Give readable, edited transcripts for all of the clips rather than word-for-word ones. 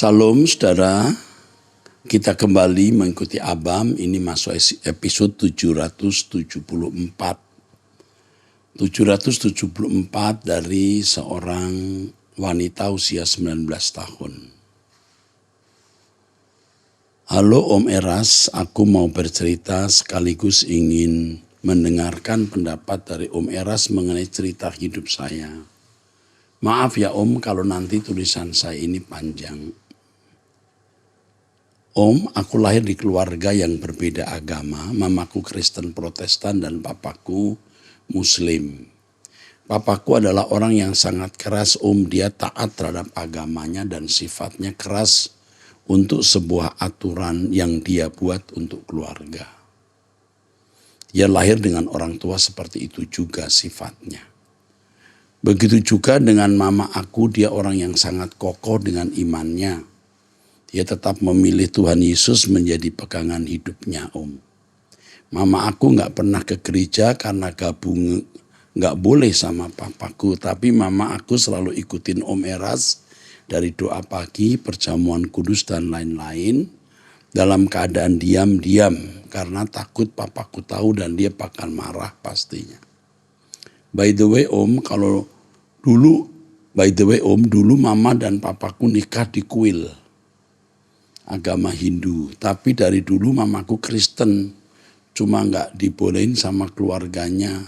Salam saudara, kita kembali mengikuti Abam, ini masuk episode 774. 774 dari seorang wanita usia 19 tahun. Halo Om Eras, aku mau bercerita sekaligus ingin mendengarkan pendapat dari Om Eras mengenai cerita hidup saya. Maaf ya Om kalau nanti tulisan saya ini panjang. Om, aku lahir di keluarga yang berbeda agama, mamaku Kristen Protestan dan papaku Muslim. Papaku adalah orang yang sangat keras Om, dia taat terhadap agamanya dan sifatnya keras untuk sebuah aturan yang dia buat untuk keluarga. Dia lahir dengan orang tua seperti itu juga sifatnya. Begitu juga dengan mama aku, dia orang yang sangat kokoh dengan imannya. Dia tetap memilih Tuhan Yesus menjadi pegangan hidupnya Om. Mama aku gak pernah ke gereja karena gabung gak boleh sama papaku. Tapi mama aku selalu ikutin Om Eras dari doa pagi, perjamuan kudus dan lain-lain. Dalam keadaan diam-diam karena takut papaku tahu dan dia bakal marah pastinya. By the way Om, dulu mama dan papaku nikah di kuil agama Hindu, tapi dari dulu mamaku Kristen, cuma nggak dibolehin sama keluarganya,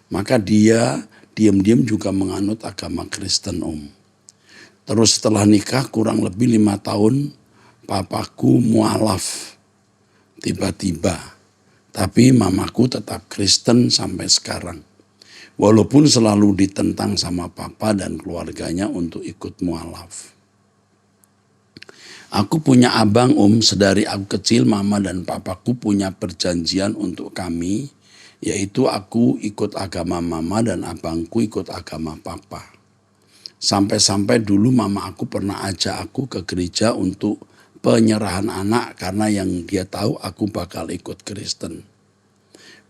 maka dia diam-diam juga menganut agama Kristen Om. Terus setelah nikah kurang lebih 5 tahun, papaku mualaf tiba-tiba, tapi mamaku tetap Kristen sampai sekarang. Walaupun selalu ditentang sama papa dan keluarganya untuk ikut mualaf. Aku punya abang Om, sedari aku kecil mama dan papaku punya perjanjian untuk kami, yaitu aku ikut agama mama dan abangku ikut agama papa. Sampai-sampai dulu mama aku pernah ajak aku ke gereja untuk penyerahan anak karena yang dia tahu aku bakal ikut Kristen.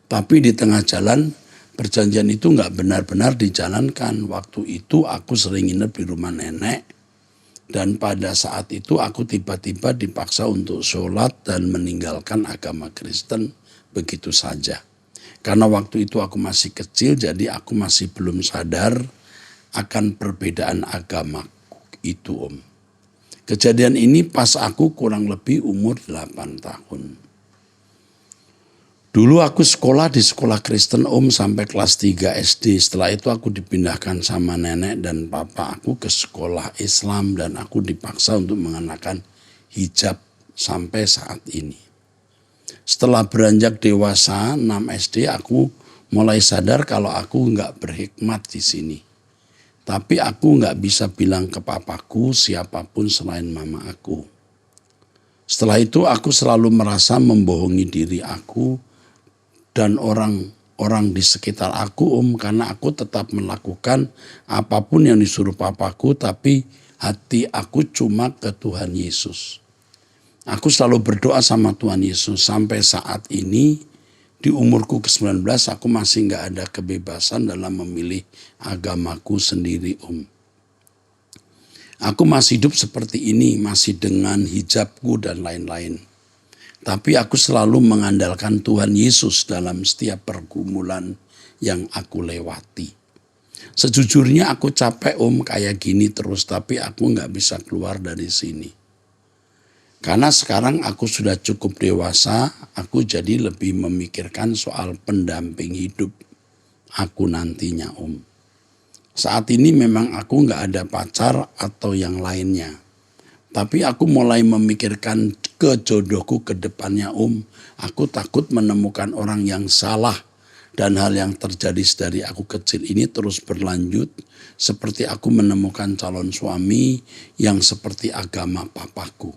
Tapi di tengah jalan perjanjian itu nggak benar-benar dijalankan. Waktu itu aku sering nginep di rumah nenek. Dan pada saat itu aku tiba-tiba dipaksa untuk sholat dan meninggalkan agama Kristen begitu saja. Karena waktu itu aku masih kecil, jadi aku masih belum sadar akan perbedaan agama itu Om. Kejadian ini pas aku kurang lebih umur 8 tahun. Dulu aku sekolah di sekolah Kristen Om sampai kelas 3 SD. Setelah itu aku dipindahkan sama nenek dan papa aku ke sekolah Islam dan aku dipaksa untuk mengenakan hijab sampai saat ini. Setelah beranjak dewasa 6 SD aku mulai sadar kalau aku nggak berhikmat di sini. Tapi aku nggak bisa bilang ke papaku siapapun selain mama aku. Setelah itu aku selalu merasa membohongi diri aku dan orang-orang di sekitar aku Om, karena aku tetap melakukan apapun yang disuruh papaku, tapi hati aku cuma ke Tuhan Yesus. Aku selalu berdoa sama Tuhan Yesus sampai saat ini di umurku ke-19 aku masih gak ada kebebasan dalam memilih agamaku sendiri Om. Aku masih hidup seperti ini, masih dengan hijabku dan lain-lain. Tapi aku selalu mengandalkan Tuhan Yesus dalam setiap pergumulan yang aku lewati. Sejujurnya aku capek Om kayak gini terus, tapi aku gak bisa keluar dari sini. Karena sekarang aku sudah cukup dewasa, aku jadi lebih memikirkan soal pendamping hidup aku nantinya Om. Saat ini memang aku gak ada pacar atau yang lainnya. Tapi aku mulai memikirkan jodohku ke depannya Om. Aku takut menemukan orang yang salah dan hal yang terjadi dari aku kecil ini terus berlanjut seperti aku menemukan calon suami yang seperti agama papaku.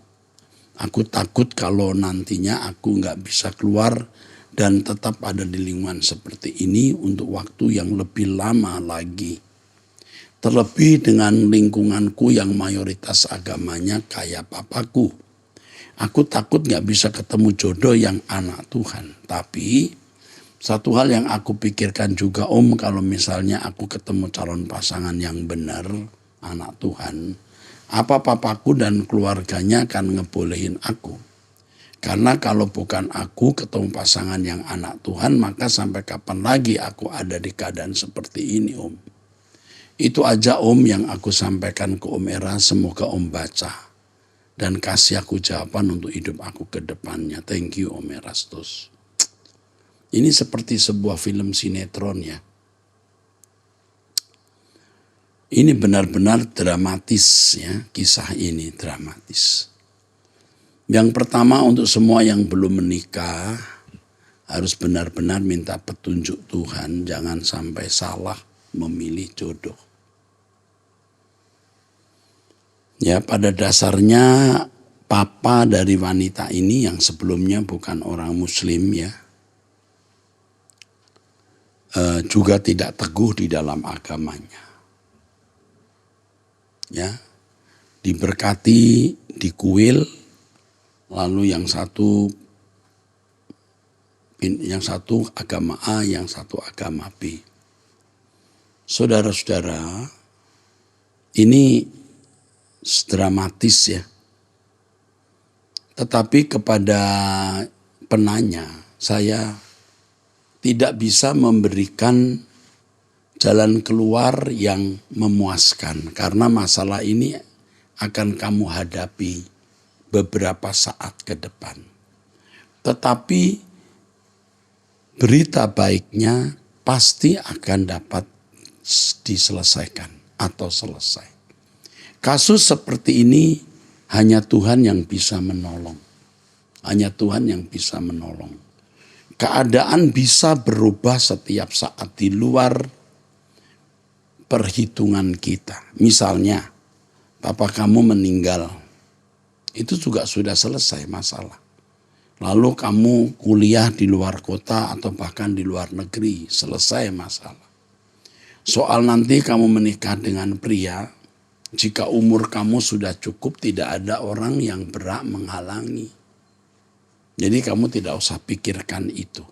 Aku takut kalau nantinya aku nggak bisa keluar dan tetap ada di lingkungan seperti ini untuk waktu yang lebih lama lagi. Terlebih dengan lingkunganku yang mayoritas agamanya kayak papaku. Aku takut gak bisa ketemu jodoh yang anak Tuhan. Tapi satu hal yang aku pikirkan juga Om, kalau misalnya aku ketemu calon pasangan yang benar, anak Tuhan. Apa papaku dan keluarganya akan ngebolehin aku? Karena kalau bukan aku ketemu pasangan yang anak Tuhan, maka sampai kapan lagi aku ada di keadaan seperti ini, Om. Itu aja, Om, yang aku sampaikan ke Om Era. Semoga Om baca dan kasih aku jawaban untuk hidup aku ke depannya. Thank you, Om Erastus. Ini seperti sebuah film sinetron ya. Ini benar-benar dramatis ya, kisah ini dramatis. Yang pertama, untuk semua yang belum menikah, harus benar-benar minta petunjuk Tuhan, jangan sampai salah memilih jodoh. Ya, pada dasarnya papa dari wanita ini yang sebelumnya bukan orang Muslim ya, juga tidak teguh di dalam agamanya. Ya, diberkati, dikuil, lalu yang satu agama A, yang satu agama B. Saudara-saudara, ini dramatis ya. Tetapi kepada penanya, saya tidak bisa memberikan jalan keluar yang memuaskan. Karena masalah ini akan kamu hadapi beberapa saat ke depan. Tetapi berita baiknya pasti akan dapat diselesaikan atau selesai. Kasus seperti ini hanya Tuhan yang bisa menolong. Hanya Tuhan yang bisa menolong. Keadaan bisa berubah setiap saat di luar perhitungan kita. Misalnya, papa kamu meninggal. Itu juga sudah selesai masalah. Lalu kamu kuliah di luar kota atau bahkan di luar negeri. Selesai masalah. Soal nanti kamu menikah dengan pria, jika umur kamu sudah cukup, tidak ada orang yang berhak menghalangi. Jadi kamu tidak usah pikirkan itu.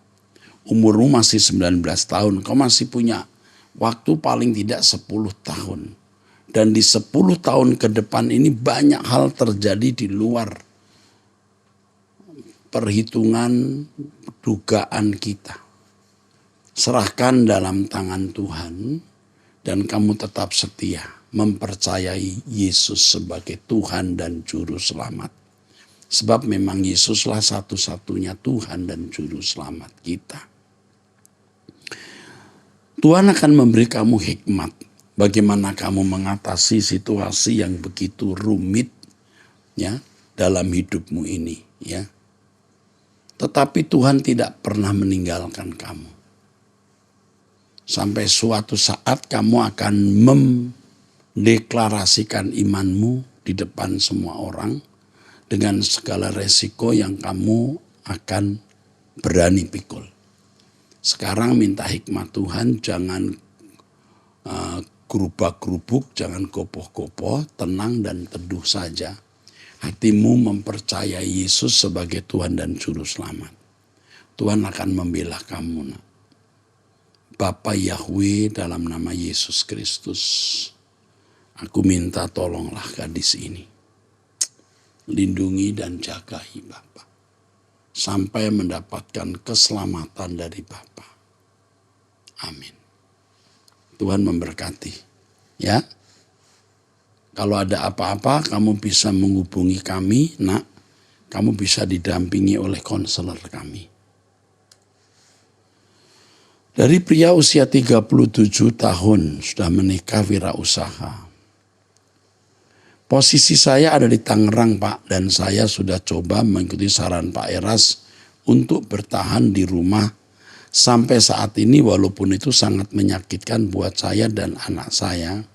Umurmu masih 19 tahun, kamu masih punya waktu paling tidak 10 tahun. Dan di 10 tahun ke depan ini banyak hal terjadi di luar perhitungan dugaan kita. Serahkan dalam tangan Tuhan dan kamu tetap setia mempercayai Yesus sebagai Tuhan dan Juru Selamat. Sebab memang Yesuslah satu-satunya Tuhan dan Juru Selamat kita. Tuhan akan memberi kamu hikmat bagaimana kamu mengatasi situasi yang begitu rumit ya dalam hidupmu ini ya. Tetapi Tuhan tidak pernah meninggalkan kamu. Sampai suatu saat kamu akan mendeklarasikan imanmu di depan semua orang dengan segala resiko yang kamu akan berani pikul. Sekarang minta hikmat Tuhan, jangan gerubak-gerubuk, jangan gopoh-gopoh, tenang dan teduh saja. Hatimu mempercayai Yesus sebagai Tuhan dan Juru Selamat. Tuhan akan membela kamu. Bapa Yahweh, dalam nama Yesus Kristus, aku minta tolonglah gadis ini. Lindungi dan jagai Bapa, sampai mendapatkan keselamatan dari Bapa. Amin. Tuhan memberkati. Ya. Kalau ada apa-apa, kamu bisa menghubungi kami, nak. Kamu bisa didampingi oleh konselor kami. Dari pria usia 37 tahun, sudah menikah wirausaha. Posisi saya ada di Tangerang, Pak, dan saya sudah coba mengikuti saran Pak Eras untuk bertahan di rumah sampai saat ini, walaupun itu sangat menyakitkan buat saya dan anak saya.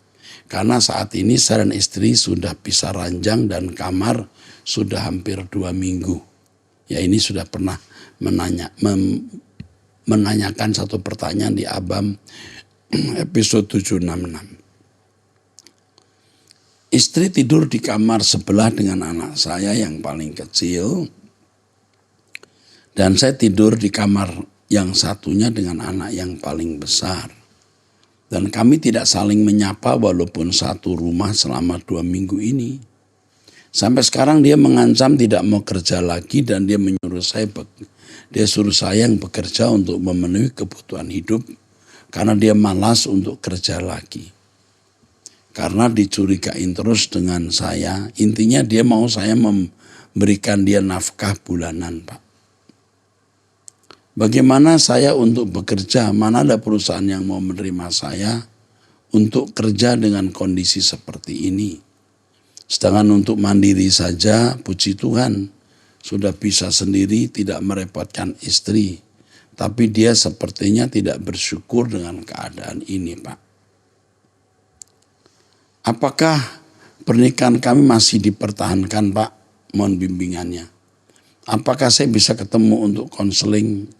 Karena saat ini saya dan istri sudah pisah ranjang dan kamar sudah hampir 2 minggu. Ya, ini sudah pernah menanyakan satu pertanyaan di Abam episode 766. Istri tidur di kamar sebelah dengan anak saya yang paling kecil. Dan saya tidur di kamar yang satunya dengan anak yang paling besar. Dan kami tidak saling menyapa walaupun satu rumah selama 2 minggu ini. Sampai sekarang dia mengancam tidak mau kerja lagi dan dia suruh saya yang bekerja untuk memenuhi kebutuhan hidup karena dia malas untuk kerja lagi. Karena dicurigain terus dengan saya, intinya dia mau saya memberikan dia nafkah bulanan, Pak. Bagaimana saya untuk bekerja? Mana ada perusahaan yang mau menerima saya untuk kerja dengan kondisi seperti ini? Sedangkan untuk mandiri saja, puji Tuhan, sudah bisa sendiri, tidak merepotkan istri. Tapi dia sepertinya tidak bersyukur dengan keadaan ini, Pak. Apakah pernikahan kami masih dipertahankan, Pak? Mohon bimbingannya. Apakah saya bisa ketemu untuk konseling?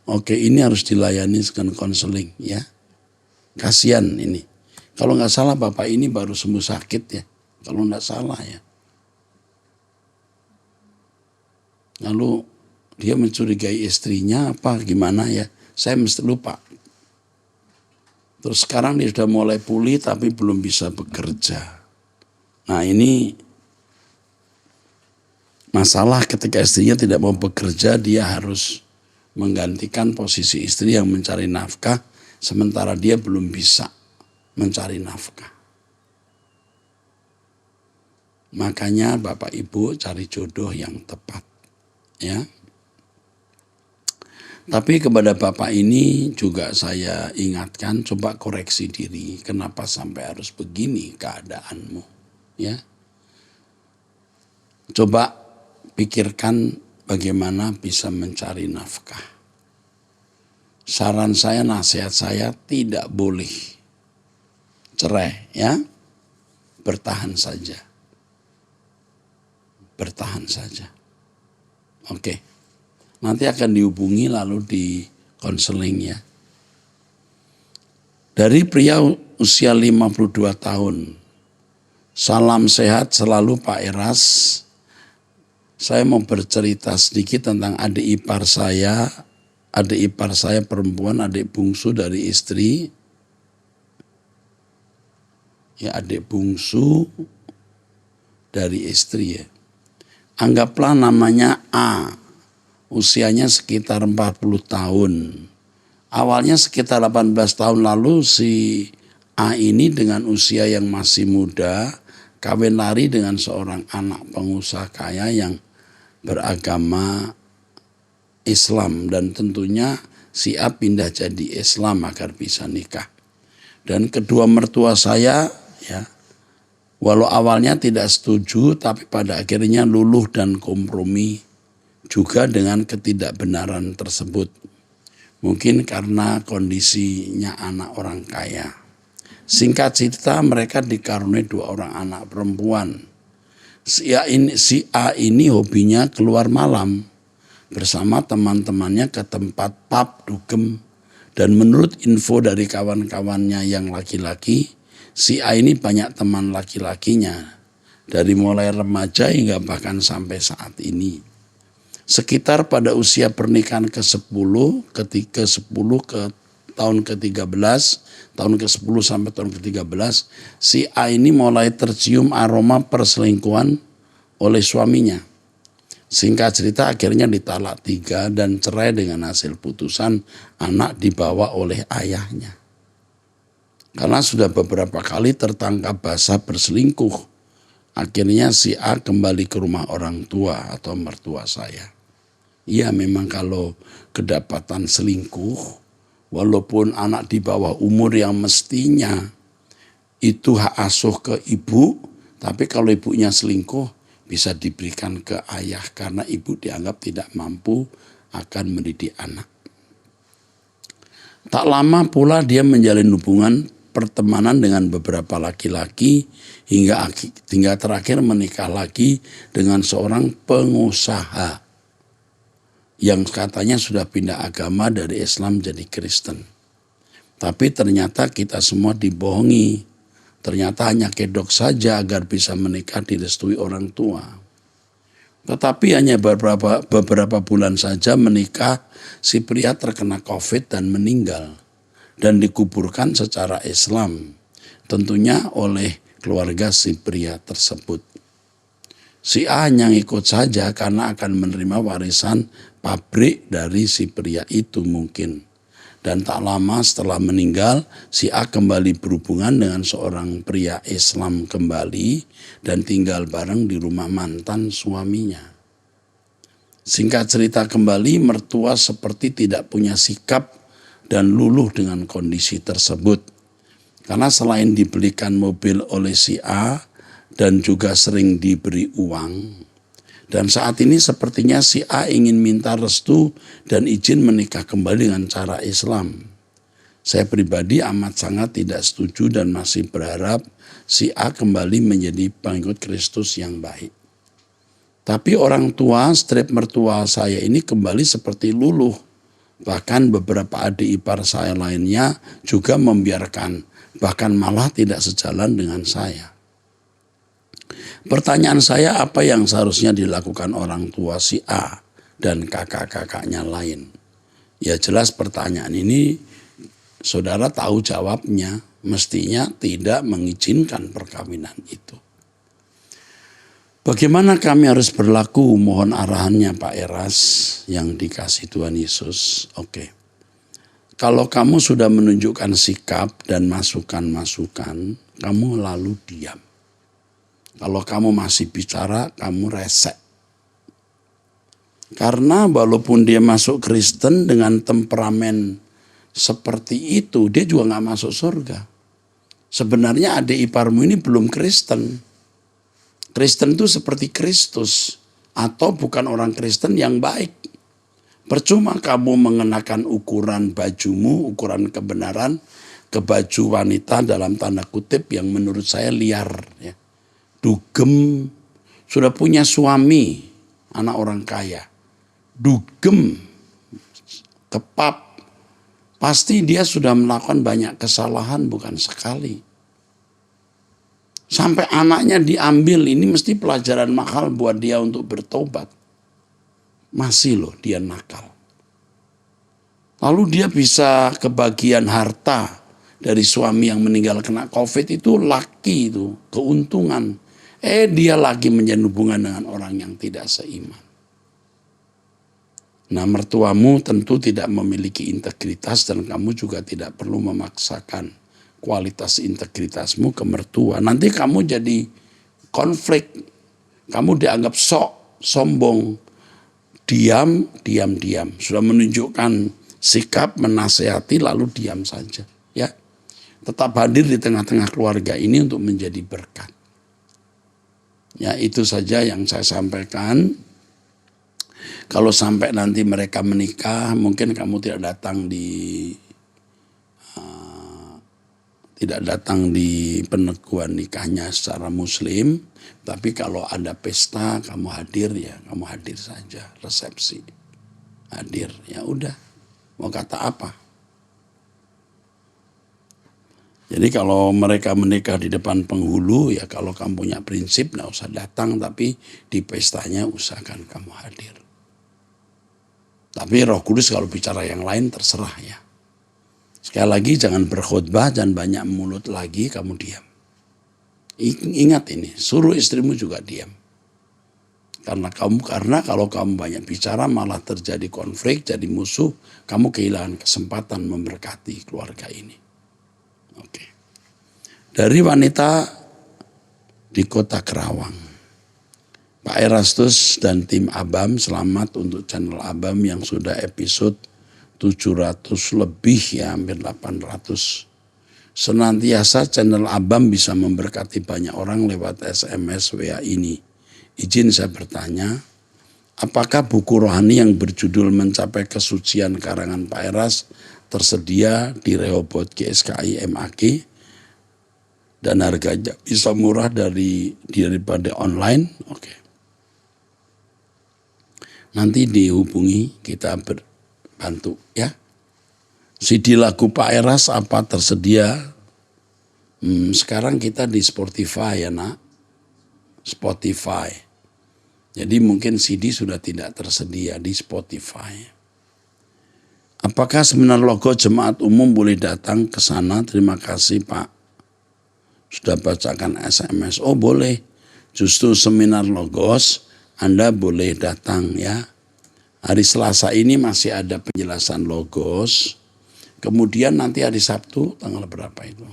Oke, ini harus dilayani dengan konseling ya. Kasihan ini. Kalau nggak salah bapak ini baru sembuh sakit ya. Kalau nggak salah ya. Lalu dia mencurigai istrinya apa gimana ya. Saya mesti lupa. Terus sekarang dia sudah mulai pulih tapi belum bisa bekerja. Nah ini masalah ketika istrinya tidak mau bekerja, dia harus menggantikan posisi istri yang mencari nafkah, sementara dia belum bisa mencari nafkah. Makanya Bapak Ibu cari jodoh yang tepat. Ya. Tapi kepada Bapak ini juga saya ingatkan, coba koreksi diri, kenapa sampai harus begini keadaanmu. Ya. Coba pikirkan bagaimana bisa mencari nafkah. Saran saya, nasihat saya, tidak boleh cerai ya. Bertahan saja. Bertahan saja. Oke. Nanti akan dihubungi lalu di konseling ya. Dari pria usia 52 tahun. Salam sehat selalu Pak Eras. Saya mau bercerita sedikit tentang adik ipar saya. Adik ipar saya perempuan, adik bungsu dari istri. Ya, adik bungsu dari istri ya. Anggaplah namanya A. Usianya sekitar 40 tahun. Awalnya sekitar 18 tahun lalu si A ini dengan usia yang masih muda kawin lari dengan seorang anak pengusaha kaya yang beragama Islam dan tentunya si A pindah jadi Islam agar bisa nikah. Dan kedua mertua saya ya, walau awalnya tidak setuju tapi pada akhirnya luluh dan kompromi juga dengan ketidakbenaran tersebut. Mungkin karena kondisinya anak orang kaya. Singkat cerita mereka dikaruniai 2 orang anak perempuan. Si A ini hobinya keluar malam bersama teman-temannya ke tempat pub dugem. Dan menurut info dari kawan-kawannya yang laki-laki, si A ini banyak teman laki-lakinya. Dari mulai remaja hingga bahkan sampai saat ini. Sekitar pada usia pernikahan ke-10, ke tahun ke-13, tahun ke-10 sampai tahun ke-13, si A ini mulai tercium aroma perselingkuhan oleh suaminya. Singkat cerita akhirnya ditalak 3 dan cerai dengan hasil putusan anak dibawa oleh ayahnya. Karena sudah beberapa kali tertangkap basah berselingkuh, akhirnya si A kembali ke rumah orang tua atau mertua saya. Ya memang kalau kedapatan selingkuh, walaupun anak di bawah umur yang mestinya itu hak asuh ke ibu, tapi kalau ibunya selingkuh bisa diberikan ke ayah karena ibu dianggap tidak mampu akan mendidik anak. Tak lama pula dia menjalin hubungan pertemanan dengan beberapa laki-laki hingga terakhir menikah lagi dengan seorang pengusaha yang katanya sudah pindah agama dari Islam jadi Kristen. Tapi ternyata kita semua dibohongi. Ternyata hanya kedok saja agar bisa menikah direstui orang tua. Tetapi hanya beberapa bulan saja menikah, si pria terkena COVID dan meninggal. Dan dikuburkan secara Islam. Tentunya oleh keluarga si pria tersebut. Si A hanya ikut saja karena akan menerima warisan pabrik dari si pria itu mungkin. Dan tak lama setelah meninggal, si A kembali berhubungan dengan seorang pria Islam kembali dan tinggal bareng di rumah mantan suaminya. Singkat cerita kembali, mertua seperti tidak punya sikap dan luluh dengan kondisi tersebut. Karena selain dibelikan mobil oleh si A dan juga sering diberi uang, dan saat ini sepertinya si A ingin minta restu dan izin menikah kembali dengan cara Islam. Saya pribadi amat sangat tidak setuju dan masih berharap si A kembali menjadi pengikut Kristus yang baik. Tapi orang tua strip mertua saya ini kembali seperti luluh. Bahkan beberapa adik ipar saya lainnya juga membiarkan, bahkan malah tidak sejalan dengan saya. Pertanyaan saya, apa yang seharusnya dilakukan orang tua si A dan kakak-kakaknya lain? Ya jelas pertanyaan ini saudara tahu jawabnya, mestinya tidak mengizinkan perkawinan itu. Bagaimana kami harus berlaku? Mohon arahannya Pak Eras yang dikasih Tuhan Yesus. Oke. Kalau kamu sudah menunjukkan sikap dan masukan-masukan, kamu lalu diam. Kalau kamu masih bicara, kamu resek. Karena walaupun dia masuk Kristen dengan temperamen seperti itu, dia juga gak masuk surga. Sebenarnya adik iparmu ini belum Kristen. Kristen itu seperti Kristus. Atau bukan orang Kristen yang baik. Percuma kamu mengenakan ukuran bajumu, ukuran kebenaran, ke baju wanita dalam tanda kutip yang menurut saya liar, ya. Dugem, sudah punya suami, anak orang kaya. Dugem, kepap, pasti dia sudah melakukan banyak kesalahan bukan sekali. Sampai anaknya diambil, ini mesti pelajaran mahal buat dia untuk bertobat. Masih loh dia nakal. Lalu dia bisa kebagian harta dari suami yang meninggal kena COVID itu laki itu, keuntungan. Dia lagi menjalin hubungan dengan orang yang tidak seiman. Nah, mertuamu tentu tidak memiliki integritas dan kamu juga tidak perlu memaksakan kualitas integritasmu ke mertua. Nanti kamu jadi konflik. Kamu dianggap sok, sombong, diam. Sudah menunjukkan sikap, menasehati lalu diam saja. Ya, tetap hadir di tengah-tengah keluarga ini untuk menjadi berkat. Ya, itu saja yang saya sampaikan. Kalau sampai nanti mereka menikah, mungkin kamu tidak datang di peneguhan nikahnya secara Muslim. Tapi kalau ada pesta, kamu hadir ya, kamu hadir saja, resepsi, hadir. Ya udah, mau kata apa? Jadi kalau mereka menikah di depan penghulu, ya kalau kamu punya prinsip nggak usah datang, tapi di pestanya usahakan kamu hadir. Tapi Roh Kudus kalau bicara yang lain terserah ya. Sekali lagi jangan berkhotbah dan banyak mulut lagi, kamu diam. Ingat ini, suruh istrimu juga diam. Karena kalau kamu banyak bicara malah terjadi konflik, jadi musuh, kamu kehilangan kesempatan memberkati keluarga ini. Oke. Dari wanita di Kota Kerawang. Pak Erastus dan tim Abam, selamat untuk channel Abam yang sudah episode 700 lebih ya, hampir 800. Senantiasa channel Abam bisa memberkati banyak orang lewat SMS WA ini. Izin saya bertanya, apakah buku rohani yang berjudul Mencapai Kesucian karangan Pak Eras tersedia di Rehoboth GSKI MAG dan harganya bisa murah daripada online? Oke. Nanti dihubungi, kita berbantu ya. CD lagu Pak Eras apa tersedia? Sekarang kita di Spotify ya nak. Spotify. Jadi mungkin CD sudah tidak tersedia di Spotify. Apakah seminar logo jemaat umum boleh datang ke sana? Terima kasih Pak. Sudah bacakan SMS. Oh boleh. Justru seminar logos Anda boleh datang ya. Hari Selasa ini masih ada penjelasan logos. Kemudian nanti hari Sabtu tanggal berapa itu?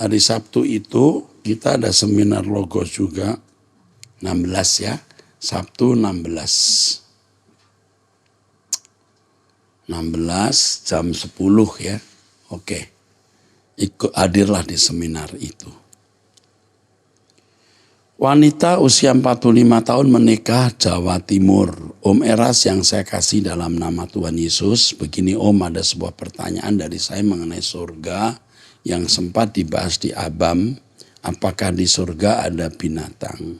Hari Sabtu itu kita ada seminar logos juga. 16 ya. Sabtu 16 jam 10 ya. Oke. Hadirlah di seminar itu. Wanita usia 45 tahun menikah Jawa Timur. Om Eras yang saya kasih dalam nama Tuhan Yesus. Begini Om, ada sebuah pertanyaan dari saya mengenai surga yang sempat dibahas di Abam. Apakah di surga ada binatang?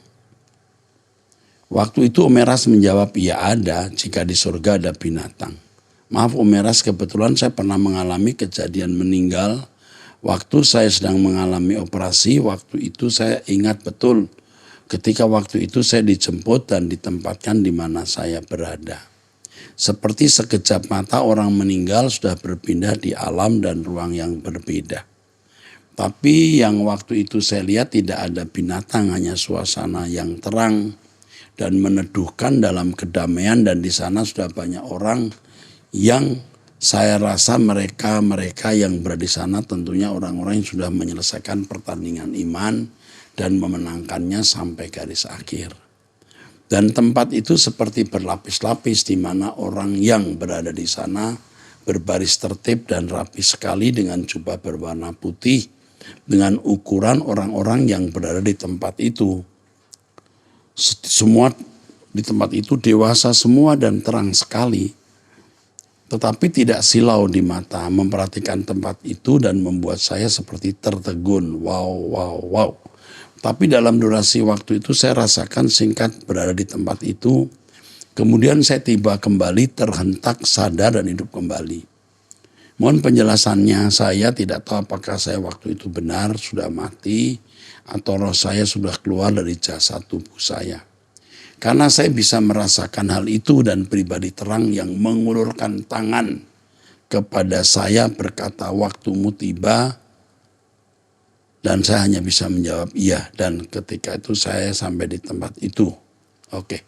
Waktu itu Om Eras menjawab, iya ada jika di surga ada binatang. Maaf Om Eras, kebetulan saya pernah mengalami kejadian meninggal. Waktu saya sedang mengalami operasi, waktu itu saya ingat betul. Ketika waktu itu saya dijemput dan ditempatkan di mana saya berada. Seperti sekejap mata orang meninggal sudah berpindah di alam dan ruang yang berbeda. Tapi yang waktu itu saya lihat tidak ada binatang, hanya suasana yang terang dan meneduhkan dalam kedamaian, dan di sana sudah banyak orang yang saya rasa mereka yang berada di sana tentunya orang-orang yang sudah menyelesaikan pertandingan iman dan memenangkannya sampai garis akhir. Dan tempat itu seperti berlapis-lapis di mana orang yang berada di sana berbaris tertib dan rapi sekali dengan jubah berwarna putih dengan ukuran orang-orang yang berada di tempat itu. Semua di tempat itu dewasa semua dan terang sekali. Tetapi tidak silau di mata, memperhatikan tempat itu dan membuat saya seperti tertegun. Wow. Tapi dalam durasi waktu itu saya rasakan singkat berada di tempat itu. Kemudian saya tiba kembali terhentak sadar dan hidup kembali. Mohon penjelasannya, saya tidak tahu apakah saya waktu itu benar sudah mati atau roh saya sudah keluar dari jasad tubuh saya. Karena saya bisa merasakan hal itu dan pribadi terang yang mengulurkan tangan kepada saya berkata waktumu tiba, dan saya hanya bisa menjawab iya, dan ketika itu saya sampai di tempat itu. Oke.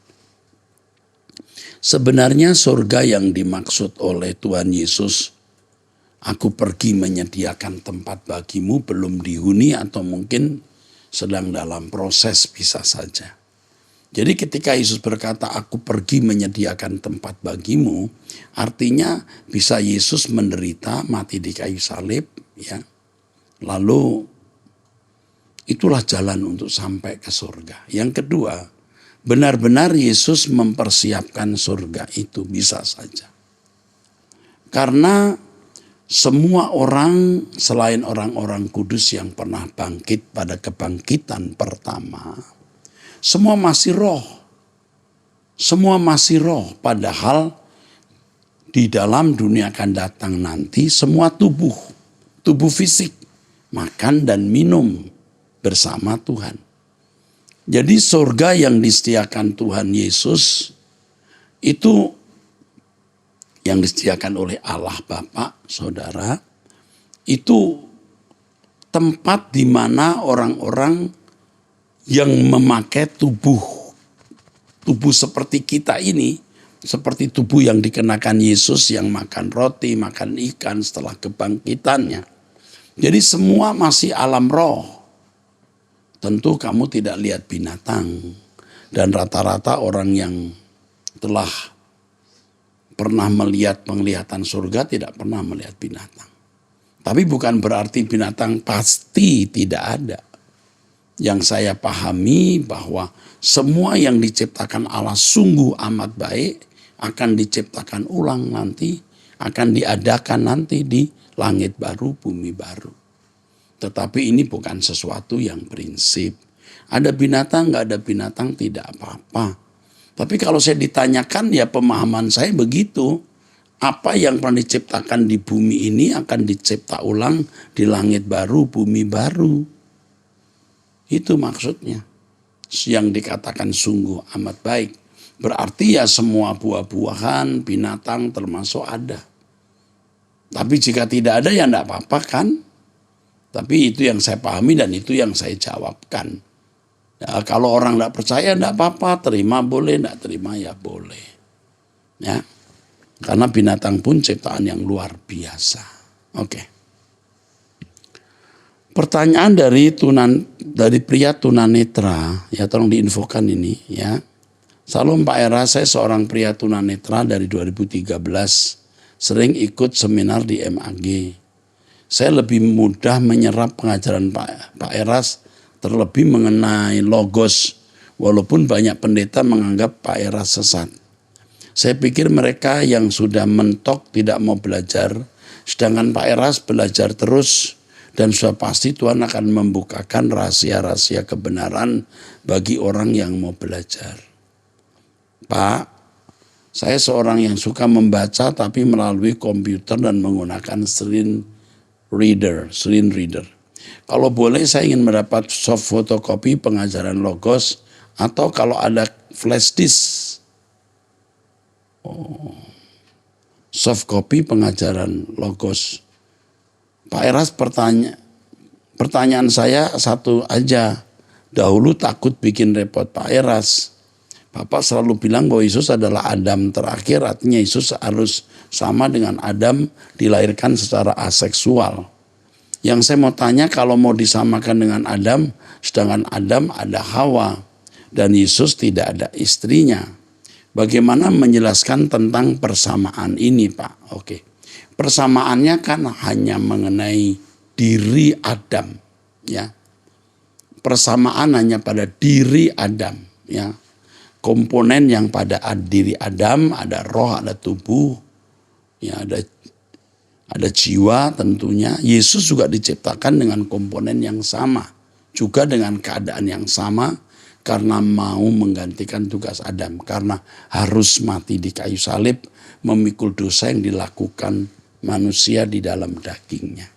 Sebenarnya surga yang dimaksud oleh Tuhan Yesus, aku pergi menyediakan tempat bagimu, belum dihuni atau mungkin sedang dalam proses, bisa saja. Jadi ketika Yesus berkata, aku pergi menyediakan tempat bagimu, artinya bisa Yesus menderita, mati di kayu salib, ya. Lalu itulah jalan untuk sampai ke surga. Yang kedua, benar-benar Yesus mempersiapkan surga itu, bisa saja. Karena semua orang selain orang-orang kudus yang pernah bangkit pada kebangkitan pertama, semua masih roh. Semua masih roh. Padahal di dalam dunia akan datang nanti semua tubuh fisik, makan dan minum bersama Tuhan. Jadi surga yang disediakan Tuhan Yesus itu yang disediakan oleh Allah Bapa, saudara, itu tempat di mana orang-orang yang memakai tubuh seperti kita ini, seperti tubuh yang dikenakan Yesus yang makan roti, makan ikan setelah kebangkitannya. Jadi semua masih alam roh. Tentu kamu tidak lihat binatang, dan rata-rata orang yang telah pernah melihat penglihatan surga tidak pernah melihat binatang. Tapi bukan berarti binatang pasti tidak ada. Yang saya pahami bahwa semua yang diciptakan Allah sungguh amat baik akan diciptakan ulang nanti, akan diadakan nanti di langit baru, bumi baru. Tetapi ini bukan sesuatu yang prinsip. Ada binatang, nggak ada binatang, tidak apa-apa. Tapi kalau saya ditanyakan, ya pemahaman saya begitu. Apa yang pernah diciptakan di bumi ini akan dicipta ulang di langit baru, bumi baru. Itu maksudnya. yang dikatakan sungguh amat baik. Berarti ya semua buah-buahan, binatang termasuk ada. Tapi jika tidak ada ya enggak apa-apa kan. Tapi itu yang saya pahami dan itu yang saya jawabkan. Ya, kalau orang enggak percaya enggak apa-apa, terima boleh, enggak terima ya boleh. Ya. Karena binatang pun ciptaan yang luar biasa. Oke. Pertanyaan dari pria tunanetra, ya tolong diinfokan ini ya. Salam Pak Era, saya seorang pria tunanetra dari 2013, sering ikut seminar di MAG. Saya lebih mudah menyerap pengajaran Pak Eras terlebih mengenai logos, walaupun banyak pendeta menganggap Pak Eras sesat. Saya pikir mereka yang sudah mentok tidak mau belajar, sedangkan Pak Eras belajar terus dan sudah pasti Tuhan akan membukakan rahasia-rahasia kebenaran bagi orang yang mau belajar. Pak, saya seorang yang suka membaca tapi melalui komputer dan menggunakan screen reader. Kalau boleh saya ingin mendapat soft fotokopi pengajaran logos atau kalau ada flash disk. Soft copy pengajaran logos. Pak Eras pertanyaan saya satu aja. Dahulu takut bikin repot Pak Eras. Bapak selalu bilang bahwa Yesus adalah Adam terakhir, artinya Yesus harus sama dengan Adam, dilahirkan secara aseksual. Yang saya mau tanya, kalau mau disamakan dengan Adam, sedangkan Adam ada Hawa dan Yesus tidak ada istrinya. Bagaimana menjelaskan tentang persamaan ini, Pak? Oke. Persamaannya kan hanya mengenai diri Adam, ya. Persamaan hanya pada diri Adam, ya. Komponen yang pada diri Adam ada roh, ada tubuh, ya ada jiwa tentunya. Yesus juga diciptakan dengan komponen yang sama, juga dengan keadaan yang sama karena mau menggantikan tugas Adam, karena harus mati di kayu salib memikul dosa yang dilakukan manusia di dalam dagingnya.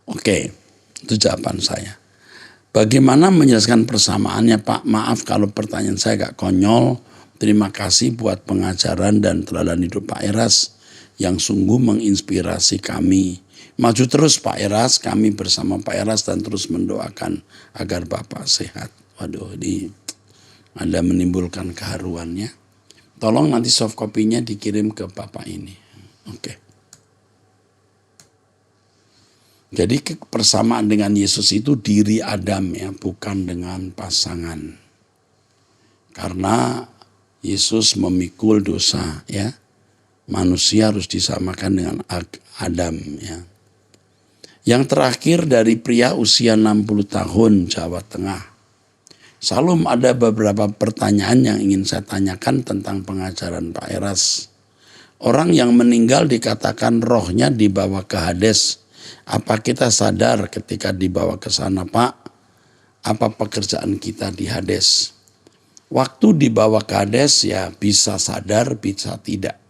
Oke, itu jawaban saya. Bagaimana menjelaskan persamaannya, Pak? Maaf kalau pertanyaan saya agak konyol. Terima kasih buat pengajaran dan teladan hidup Pak Eras yang sungguh menginspirasi kami. Maju terus Pak Eras, kami bersama Pak Eras dan terus mendoakan agar Bapak sehat. Waduh, ini ada menimbulkan keharuannya. Tolong nanti soft copy-nya dikirim ke Bapak ini. Oke. Jadi persamaan dengan Yesus itu diri Adam ya, bukan dengan pasangan. Karena Yesus memikul dosa ya. Manusia harus disamakan dengan Adam ya. Yang terakhir dari pria usia 60 tahun Jawa Tengah. Salam, ada beberapa pertanyaan yang ingin saya tanyakan tentang pengajaran Pak Eras. Orang yang meninggal dikatakan rohnya dibawa ke Hades. Apa kita sadar ketika dibawa ke sana, Pak? Apa pekerjaan kita di Hades? Waktu dibawa ke Hades ya bisa sadar, bisa tidak.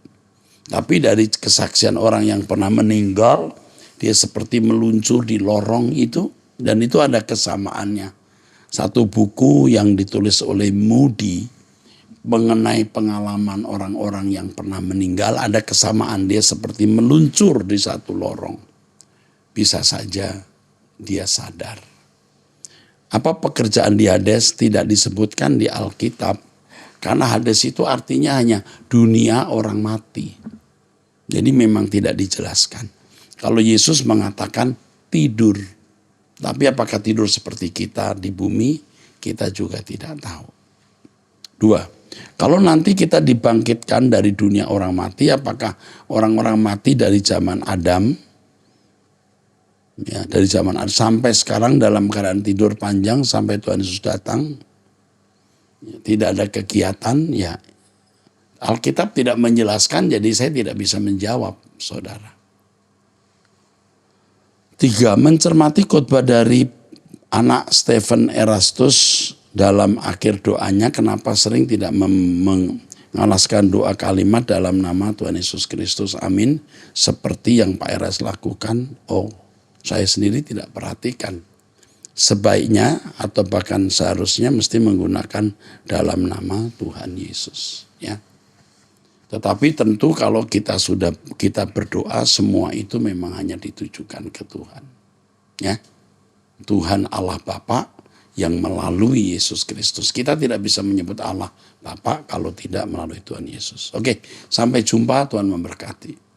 Tapi dari kesaksian orang yang pernah meninggal, dia seperti meluncur di lorong itu, dan itu ada kesamaannya. Satu buku yang ditulis oleh Moody mengenai pengalaman orang-orang yang pernah meninggal, ada kesamaan, dia seperti meluncur di satu lorong. Bisa saja dia sadar. Apa pekerjaan di Hades tidak disebutkan di Alkitab. Karena Hades itu artinya hanya dunia orang mati. Jadi memang tidak dijelaskan. Kalau Yesus mengatakan tidur. Tapi apakah tidur seperti kita di bumi? Kita juga tidak tahu. 2. Kalau nanti kita dibangkitkan dari dunia orang mati, apakah orang-orang mati dari zaman Adam, ya, dari zaman Adam sampai sekarang dalam keadaan tidur panjang sampai Tuhan Yesus datang, ya, tidak ada kegiatan, ya Alkitab tidak menjelaskan, jadi saya tidak bisa menjawab, saudara. 3. Mencermati khotbah dari anak Stephen Erastus dalam akhir doanya, kenapa sering tidak mengalaskan doa kalimat dalam nama Tuhan Yesus Kristus, amin, seperti yang Pak Eras lakukan. Oh, saya sendiri tidak perhatikan. sebaiknya atau bahkan seharusnya mesti menggunakan dalam nama Tuhan Yesus, ya. Tetapi tentu kalau kita berdoa, semua itu memang hanya ditujukan ke Tuhan, ya. Tuhan Allah Bapa yang melalui Yesus Kristus. Kita tidak bisa menyebut Allah Bapa kalau tidak melalui Tuhan Yesus. Oke, sampai jumpa, Tuhan memberkati.